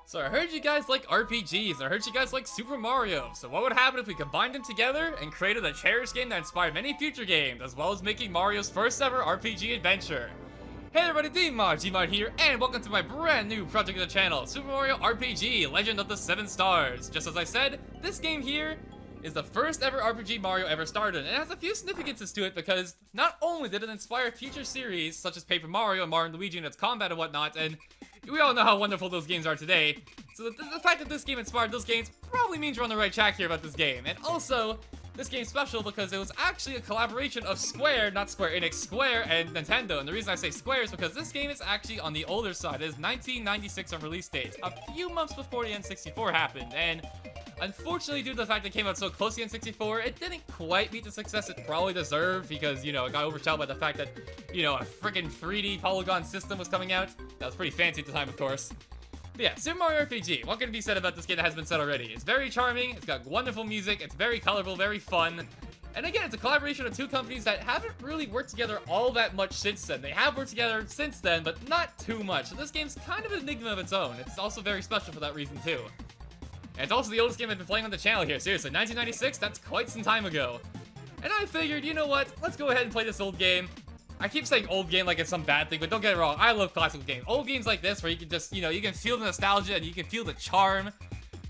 So I heard you guys like RPGs, and I heard you guys like Super Mario. So what would happen if we combined them together and created a cherished game that inspired many future games, as well as making Mario's first ever RPG adventure? Hey everybody, DmodGmod here, and welcome to my brand new project on the channel, Super Mario RPG, Legend of the 7 Stars. Just as I said, this game here is the first ever RPG Mario ever started, and it has a few significances to it because not only did it inspire future series such as Paper Mario and Mario & Luigi and its combat and whatnot, and we all know how wonderful those games are today, so the fact that this game inspired those games probably means you're on the right track here about this game. And also, this game's special because it was actually a collaboration of Square, not Square Enix, Square and Nintendo. And the reason I say Square is because this game is actually on the older side. It is 1996 on release date, a few months before the N64 happened. And unfortunately, due to the fact that it came out so close to the N64, it didn't quite meet the success it probably deserved because, you know, it got overshadowed by the fact that, you know, a freaking 3D polygon system was coming out. That was pretty fancy at the time, of course. But yeah, Super Mario RPG. What can be said about this game that has been said already? It's very charming, it's got wonderful music, it's very colorful, very fun. And again, it's a collaboration of two companies that haven't really worked together all that much since then. They have worked together since then, but not too much. So this game's kind of an enigma of its own. It's also very special for that reason too. And it's also the oldest game I've been playing on the channel here. Seriously, 1996, that's quite some time ago. And I figured, you know what, let's go ahead and play this old game. I keep saying old game like it's some bad thing, but don't get it wrong, I love classical games. Old games like this where you can just, you know, you can feel the nostalgia and you can feel the charm.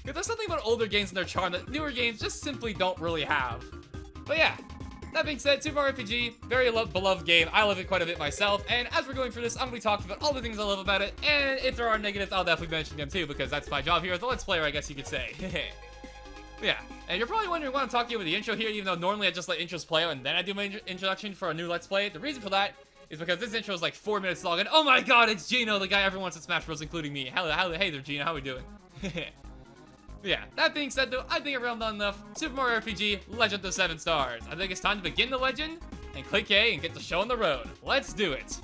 Because there's something about older games and their charm that newer games just simply don't really have. But yeah, that being said, Super Mario RPG, very beloved game. I love it quite a bit myself, and as we're going through this, I'm going to be talking about all the things I love about it, and if there are negatives, I'll definitely mention them too, because that's my job here as a Let's Player, I guess you could say. Yeah, and you're probably wondering why I'm talking about the intro here, even though normally I just let intros play out and then I do my introduction for a new Let's Play. The reason for that is because this intro is like 4 minutes long, and oh my god, it's Gino, the guy everyone wants to Smash Bros, including me. Hey there, Gino, how we doing? Yeah, that being said though, I think I've realmed on enough. Super Mario RPG, Legend of the 7 Stars. I think it's time to begin the legend, and click A and get the show on the road. Let's do it!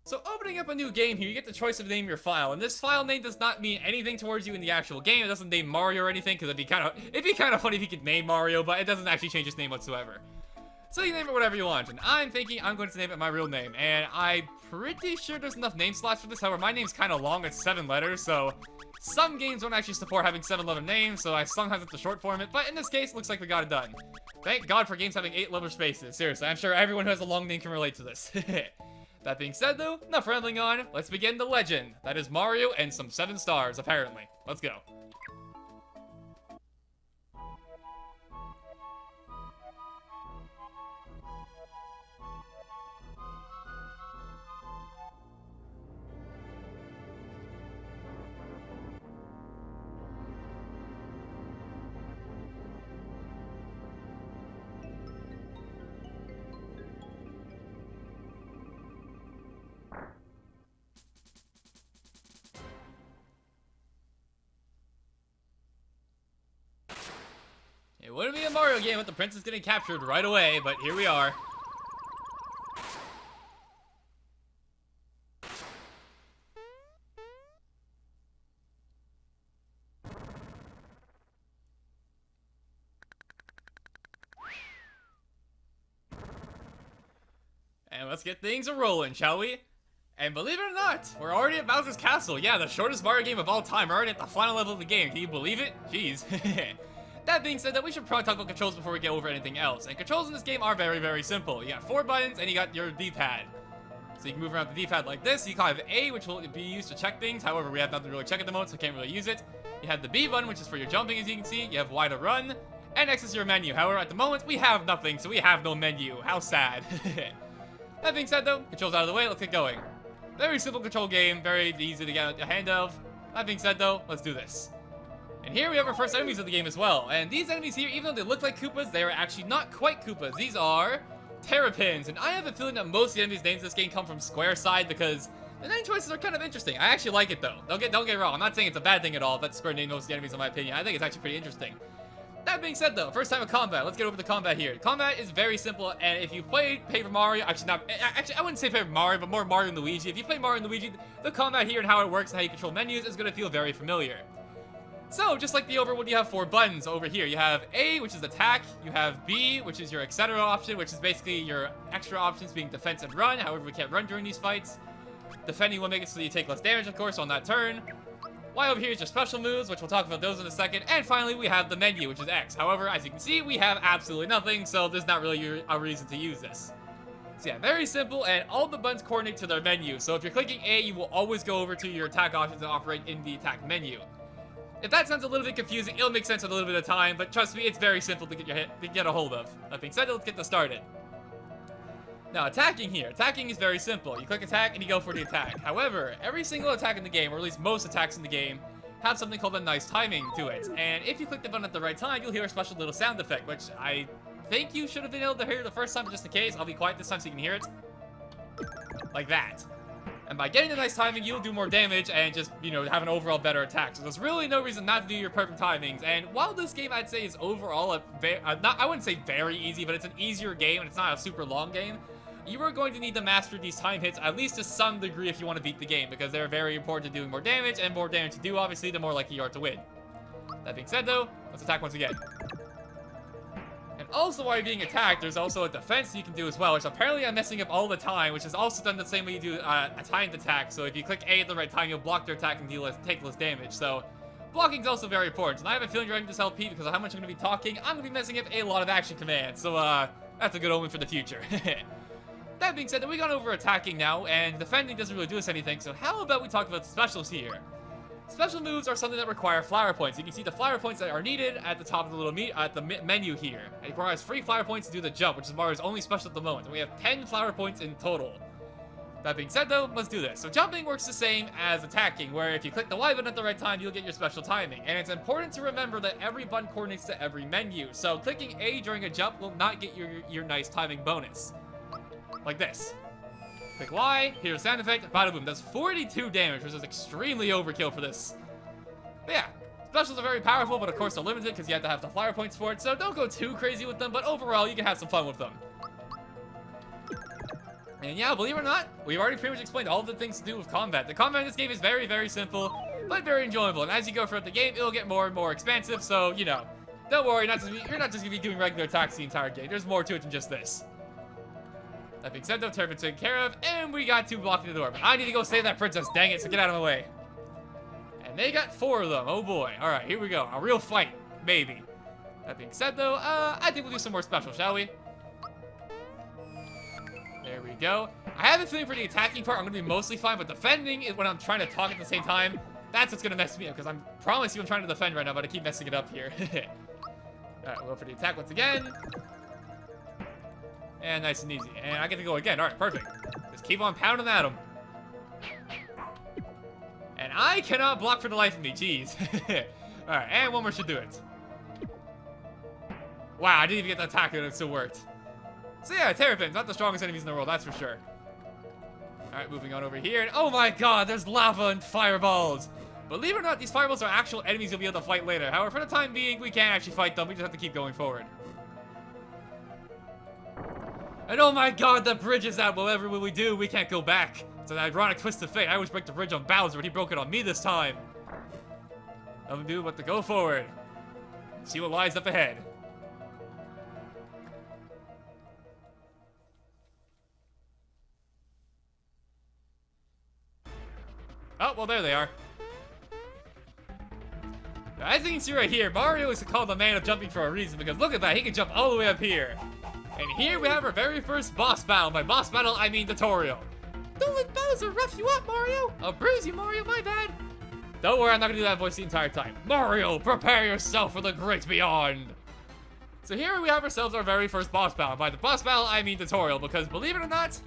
So opening up a new game here, you get the choice of name your file, and this file name does not mean anything towards you in the actual game. It doesn't name Mario or anything, because it'd be kind of funny if you could name Mario, but it doesn't actually change its name whatsoever. So you name it whatever you want, and I'm thinking I'm going to name it my real name, and I'm pretty sure there's enough name slots for this. However, my name's kind of long, it's 7 letters, so some games don't actually support having 7-letter names, so I sometimes have to short form it, but in this case, looks like we got it done. Thank God for games having 8-letter spaces. Seriously, I'm sure everyone who has a long name can relate to this. That being said though, enough rambling on, let's begin the legend. That is Mario and some 7 stars, apparently. Let's go. It wouldn't be a Mario game with the princess getting captured right away, but here we are. And let's get things a-rolling, shall we? And believe it or not, we're already at Bowser's Castle. Yeah, the shortest Mario game of all time. We're already at the final level of the game. Can you believe it? Jeez. That being said, we should probably talk about controls before we get over anything else. And controls in this game are very, very simple. You got 4 buttons, and you got your D-pad. So you can move around the D-pad like this. You have A, which will be used to check things. However, we have nothing to really check at the moment, so can't really use it. You have the B button, which is for your jumping, as you can see. You have Y to run. And X is your menu. However, at the moment, we have nothing, so we have no menu. How sad. That being said, though, controls out of the way. Let's get going. Very simple control game. Very easy to get a hand of. That being said, though, let's do this. And here we have our first enemies of the game as well. And these enemies here, even though they look like Koopas, they are actually not quite Koopas. These are Terrapins. And I have a feeling that most of the enemies names in this game come from Square side because the name choices are kind of interesting. I actually like it though. Don't get me wrong. I'm not saying it's a bad thing at all that Square named most of the enemies in my opinion. I think it's actually pretty interesting. That being said though, first time of combat. Let's get over the combat here. Combat is very simple, and if you played Paper Mario, actually I wouldn't say Paper Mario, but more Mario & Luigi. If you play Mario & Luigi, the combat here and how it works and how you control menus is going to feel very familiar. So, just like the overworld, you have 4 buttons over here. You have A, which is attack. You have B, which is your etc. option, which is basically your extra options being defense and run. However, we can't run during these fights. Defending will make it so you take less damage, of course, on that turn. Y over here is your special moves, which we'll talk about those in a second. And finally, we have the menu, which is X. However, as you can see, we have absolutely nothing, so there's not really a reason to use this. So yeah, very simple, and all the buttons coordinate to their menu. So if you're clicking A, you will always go over to your attack options and operate in the attack menu. If that sounds a little bit confusing, it'll make sense in a little bit of time, but trust me, it's very simple to get a hold of. That being said, let's get this started. Now, attacking here. Attacking is very simple. You click attack and you go for the attack. However, every single attack in the game, or at least most attacks in the game, have something called a nice timing to it. And if you click the button at the right time, you'll hear a special little sound effect, which I think you should have been able to hear the first time, but just in case, I'll be quiet this time so you can hear it. Like that. And by getting the nice timing, you'll do more damage and just, you know, have an overall better attack. So there's really no reason not to do your perfect timings. And while this game, I'd say, is overall I wouldn't say very easy, but it's an easier game and it's not a super long game, you are going to need to master these time hits, at least to some degree, if you want to beat the game, because they're very important to doing more damage, and more damage you do, obviously, the more likely you are to win. That being said, though, let's attack once again. And also, while you're being attacked, there's also a defense you can do as well, which apparently I'm messing up all the time, which is also done the same way you do a timed attack. So if you click A at the right time, you'll block their attack and take less damage. So blocking is also very important. And I have a feeling during this LP, because of how much I'm going to be talking, I'm going to be messing up a lot of action commands. So that's a good omen for the future. That being said, we got over attacking now, and defending doesn't really do us anything, so how about we talk about specials here? Special moves are something that require flower points. You can see the flower points that are needed at the top of the little menu here. It requires 3 flower points to do the jump, which is Mario's only special at the moment, and we have 10 flower points in total. That being said, though, let's do this. So jumping works the same as attacking, where if you click the Y button at the right time, you'll get your special timing. And it's important to remember that every button coordinates to every menu, so clicking A during a jump will not get your nice timing bonus. Like this. Click Y, here's a sound effect, bada boom. Does 42 damage, which is extremely overkill for this. But yeah, specials are very powerful, but of course they're limited because you have to have the flower points for it, so don't go too crazy with them, but overall you can have some fun with them. And yeah, believe it or not, we've already pretty much explained all the things to do with combat. The combat in this game is very, very simple, but very enjoyable, and as you go throughout the game, it'll get more and more expansive, so, you know, don't worry, you're not just going to be doing regular attacks the entire game. There's more to it than just this. That being said, though, turret's taken care of, and we got 2 blocking the door. But I need to go save that princess, dang it, so get out of my way. And they got 4 of them, oh boy. Alright, here we go, a real fight, maybe. That being said, though, I think we'll do some more special, shall we? There we go. I have a feeling for the attacking part, I'm going to be mostly fine, but defending is when I'm trying to talk at the same time. That's what's going to mess me up, because I promise you I'm trying to defend right now, but I keep messing it up here. Alright, we'll go for the attack once again. And nice and easy. And I get to go again. Alright, perfect. Just keep on pounding at him. And I cannot block for the life of me. Jeez. Alright, and one more should do it. Wow, I didn't even get the attack and it still worked. So yeah, Terrapins, not the strongest enemies in the world, that's for sure. Alright, moving on over here. And oh my god, there's lava and fireballs. Believe it or not, these fireballs are actual enemies you'll be able to fight later. However, for the time being, we can't actually fight them. We just have to keep going forward. And oh my god, the bridge is out. Whatever will we do? We can't go back. It's an ironic twist of fate. I always break the bridge on Bowser, but he broke it on me this time. Nothing to do but to go forward. See what lies up ahead. Oh, well, there they are. Now, as you can see right here, Mario is called the man of jumping for a reason, because look at that, he can jump all the way up here. And here we have our very first boss battle. By boss battle, I mean tutorial. Don't let Bowser rough you up, Mario. I'll bruise you, Mario, my bad. Don't worry, I'm not gonna do that voice the entire time. Mario, prepare yourself for the great beyond. So here we have ourselves our very first boss battle. By the boss battle, I mean tutorial, because believe it or not,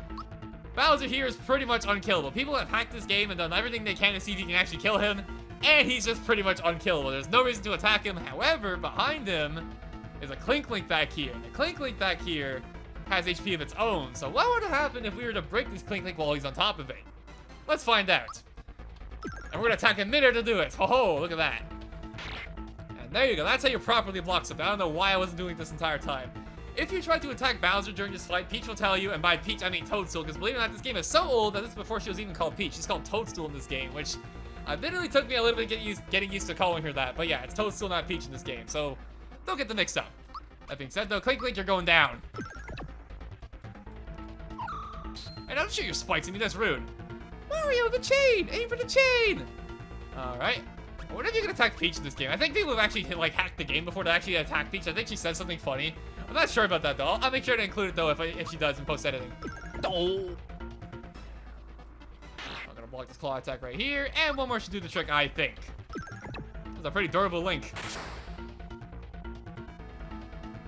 Bowser here is pretty much unkillable. People have hacked this game and done everything they can to see if you can actually kill him, and he's just pretty much unkillable. There's no reason to attack him. However, behind him is a Clink Link back here. And the Clink Link back here has HP of its own. So what would happen if we were to break this Clink Link while he's on top of it? Let's find out. And we're gonna attack him mid-air to do it. Ho-ho, look at that. And there you go, that's how you properly block something. I don't know why I wasn't doing this entire time. If you try to attack Bowser during this fight, Peach will tell you, and by Peach I mean Toadstool, because believe it or not, this game is so old that this is before she was even called Peach. She's called Toadstool in this game, which Admittedly, took me a little bit getting used to calling her that, but yeah, it's Toadstool, not Peach in this game, so don't get them mixed up. That being said, though, Clink, you're going down. And don't shoot your spikes at me, that's rude. Mario, the chain! Aim for the chain! Alright. What if you can attack Peach in this game? I think people have actually like hacked the game before to actually attack Peach. I think she said something funny. I'm not sure about that though. I'll make sure to include it though if she does in post editing. Oh. I'm gonna block this claw attack right here, and one more should do the trick, I think. That's a pretty durable Link.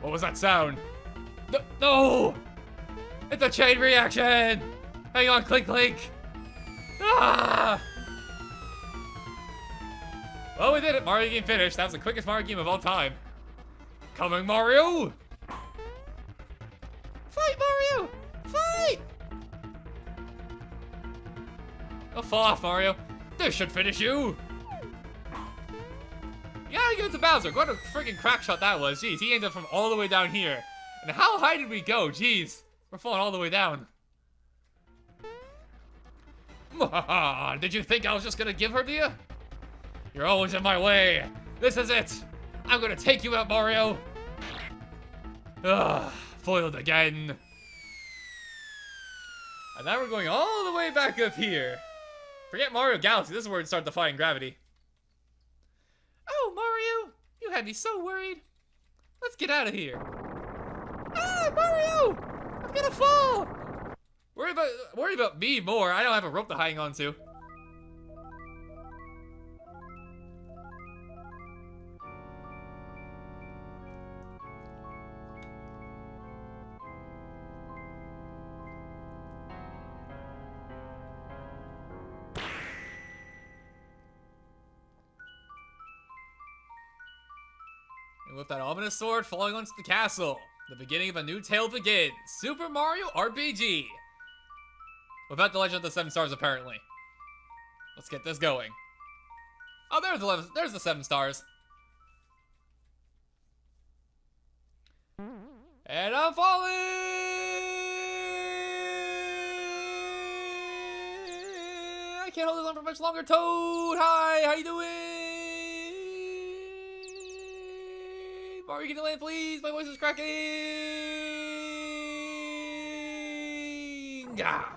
What was that sound? No! It's a chain reaction! Hang on, Clink. Ah! Well, we did it. Mario game finished. That was the quickest Mario game of all time. Coming, Mario! Fight, Mario! Fight! Oh, fall off, Mario. This should finish you. You gotta give it to Bowser. What a freaking crack shot that was. Jeez, he ended up from all the way down here. And how high did we go? Jeez, we're falling all the way down. Did you think I was just gonna give her to you? You're always in my way. This is it. I'm gonna take you out, Mario. Ugh, foiled again. And now we're going all the way back up here. Forget Mario Galaxy. This is where it starts defying gravity. Oh, Mario, you had me so worried. Let's get out of here. Ah, Mario, I'm gonna fall. Worry about me more. I don't have a rope to hang on to. And with that ominous sword falling onto the castle, the beginning of a new tale begins. Super Mario RPG. Without the Legend of the 7 Stars, apparently. Let's get this going. Oh, there's the 7 stars. And I'm falling! I can't hold this on for much longer. Toad, hi, how you doing? Mario, get to land, please. My voice is cracking. Ah.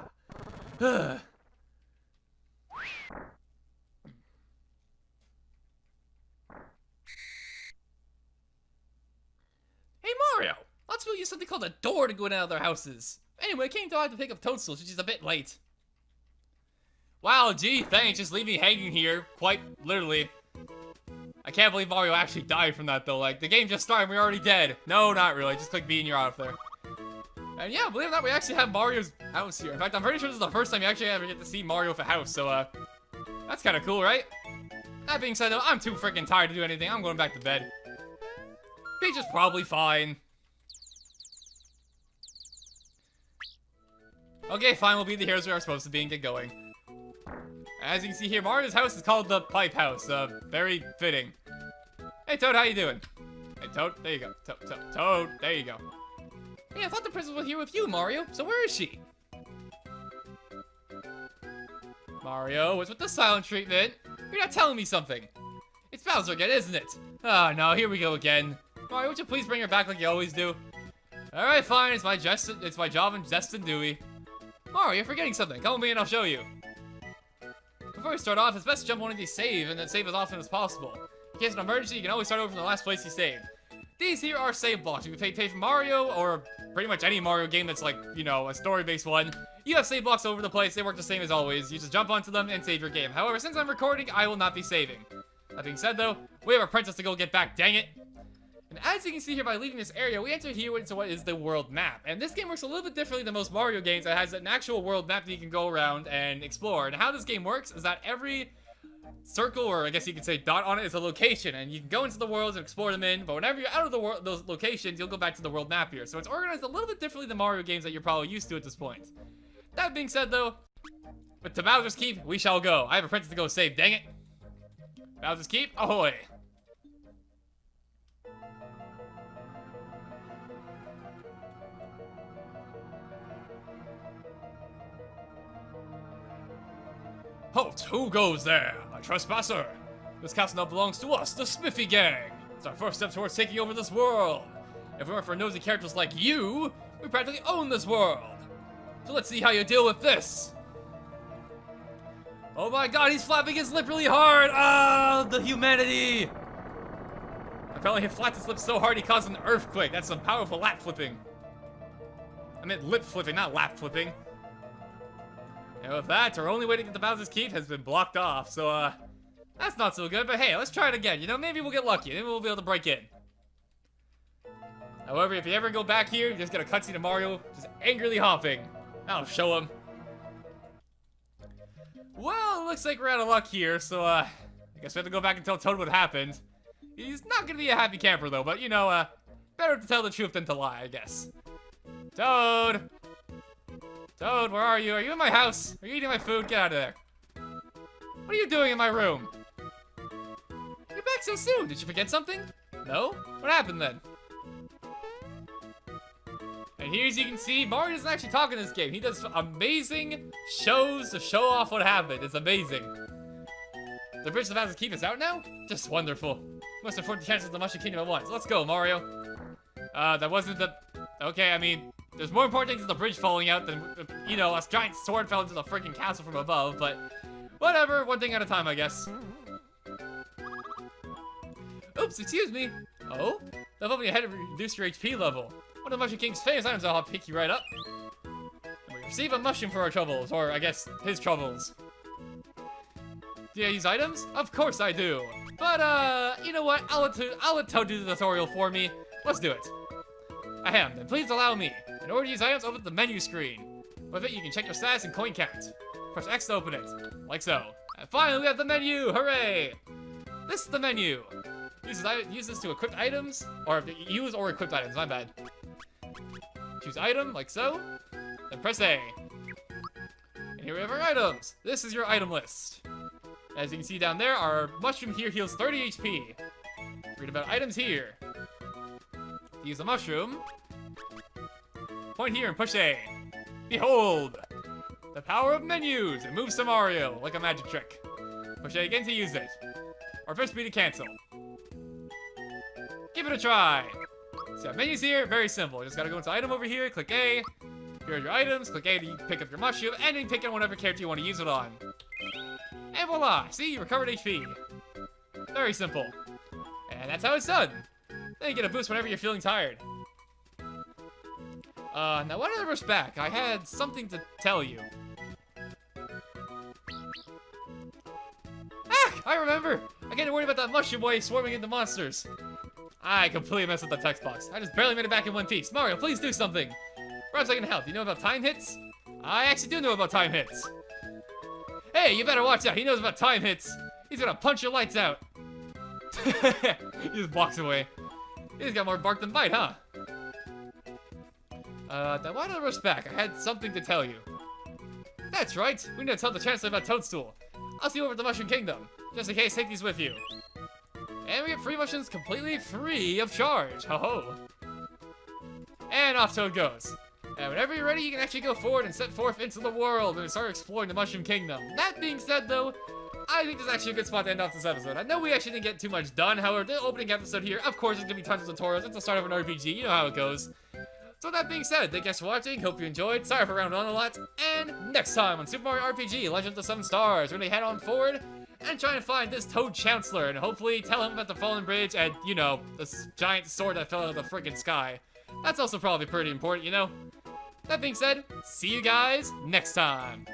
Hey Mario! Lots of people use something called a door to go in and out of their houses. Anyway, it came time to pick up Toadstool, so she's a bit late. Wow, gee, thanks. Just leave me hanging here, quite literally. I can't believe Mario actually died from that though. Like, the game just started and we're already dead. No, not really. Just click B and you're out of there. And yeah, believe it or not, we actually have Mario's house here. In fact, I'm pretty sure this is the first time you actually ever get to see Mario with a house, so, that's kind of cool, right? That being said, though, I'm too freaking tired to do anything. I'm going back to bed. Peach is probably fine. Okay, fine, we'll be the heroes we are supposed to be and get going. As you can see here, Mario's house is called the Pipe House. Very fitting. Hey, Toad, how you doing? Hey, Toad, there you go. Toad, there you go. Hey, I thought the princess was here with you, Mario. So where is she? Mario, what's with the silent treatment? You're not telling me something. It's Bowser again, isn't it? Oh, no, here we go again. Mario, would you please bring her back like you always do? Alright, fine, it's my job and jest and Dewey. Mario, you're forgetting something. Come with me and I'll show you. Before we start off, it's best to jump one of these save and then save as often as possible. In case of an emergency, you can always start over from the last place you saved. These here are save blocks. If you pay for Mario, or pretty much any Mario game that's like, you know, a story-based one, you have save blocks over the place. They work the same as always. You just jump onto them and save your game. However, since I'm recording, I will not be saving. That being said, though, we have a princess to go get back, dang it. And as you can see here, by leaving this area, we enter here into what is the world map. And this game works a little bit differently than most Mario games. It has an actual world map that you can go around and explore. And how this game works is that every circle, or I guess you could say dot on it, is a location. And you can go into the worlds and explore them in. But whenever you're out of the world, those locations, you'll go back to the world map here. So it's organized a little bit differently than Mario games that you're probably used to at this point. That being said, though, with to Bowser's Keep, we shall go. I have a princess to go save, dang it. Bowser's Keep, ahoy. Halt! Who goes there? A trespasser. This castle now belongs to us, the Smithy Gang. It's our first step towards taking over this world. If it weren't for nosy characters like you, we practically own this world. So let's see how you deal with this. Oh my god, he's flapping his lip really hard. Ah, the humanity. Apparently he flapped his lip so hard he caused an earthquake. That's some powerful lap flipping. I meant lip flipping, not lap flipping. And with that, our only way to get the Bowser's Keep has been blocked off, so, that's not so good, but hey, let's try it again. You know, maybe we'll get lucky, maybe we'll be able to break in. However, if you ever go back here, you just get a cutscene of Mario just angrily hopping. That'll show him. Well, it looks like we're out of luck here, so, I guess we have to go back and tell Toad what happened. He's not gonna be a happy camper, though, but, you know, better to tell the truth than to lie, I guess. Toad! Toad, where are you? Are you in my house? Are you eating my food? Get out of there. What are you doing in my room? You're back so soon. Did you forget something? No? What happened then? And here, as you can see, Mario doesn't actually talk in this game. He does amazing shows to show off what happened. It's amazing. The Bridge to the Bowser's Keep is out now? Just wonderful. Must have 40 chances of the Mushroom Kingdom at once. Let's go, Mario. That wasn't the... Okay, I mean... There's more important things than the bridge falling out than, you know, a giant sword fell into the freaking castle from above, but whatever, one thing at a time, I guess. Oops, excuse me. Oh? That helped me ahead and reduce your HP level. One of the Mushroom King's famous items I'll pick you right up. And we receive a mushroom for our troubles, or I guess, his troubles. Do I use items? Of course I do. But, you know what? I'll let Toad do the tutorial for me. Let's do it. Ahem, then please allow me. In order to use items, open the menu screen. With it, you can check your status and coin count. Press X to open it, like so. And finally, we have the menu! Hooray! This is the menu. Use this to equip items, or use or equip items, my bad. Choose item, like so. Then press A. And here we have our items. This is your item list. As you can see down there, our mushroom here heals 30 HP. Read about items here. Use a mushroom. Point here and push A. Behold! The power of menus! It moves to Mario, like a magic trick. Push A again to use it. Or press B to cancel. Give it a try! So menus here, very simple. You just gotta go into item over here, click A. Here are your items, click A to pick up your mushroom, and then pick on whatever character you want to use it on. And voila! See, you recovered HP. Very simple. And that's how it's done. Then you get a boost whenever you're feeling tired. Now when I was back, I had something to tell you. Ah, I remember! I get worried about that mushroom wave swarming into monsters. I completely messed up the text box. I just barely made it back in one piece. Mario, please do something. Perhaps I can help. Do you know about time hits? I actually do know about time hits. Hey, you better watch out. He knows about time hits. He's gonna punch your lights out. He just walks away. He's got more bark than bite, huh? Now why don't I rush back? I had something to tell you. That's right. We need to tell the Chancellor about Toadstool. I'll see you over at the Mushroom Kingdom. Just in case, take these with you. And we get free mushrooms completely free of charge. Ho-ho. And off Toad goes. And whenever you're ready, you can actually go forward and set forth into the world and start exploring the Mushroom Kingdom. That being said, though, I think this is actually a good spot to end off this episode. I know we actually didn't get too much done. However, the opening episode here, of course, there's gonna be tons of tutorials. It's the start of an RPG. You know how it goes. So that being said, thank you guys for watching. Hope you enjoyed. Sorry for rounding on a lot. And next time on Super Mario RPG Legend of the Seven Stars, we're gonna head on forward and try and find this Toad Chancellor and hopefully tell him about the fallen bridge and, you know, this giant sword that fell out of the friggin' sky. That's also probably pretty important, you know? That being said, see you guys next time.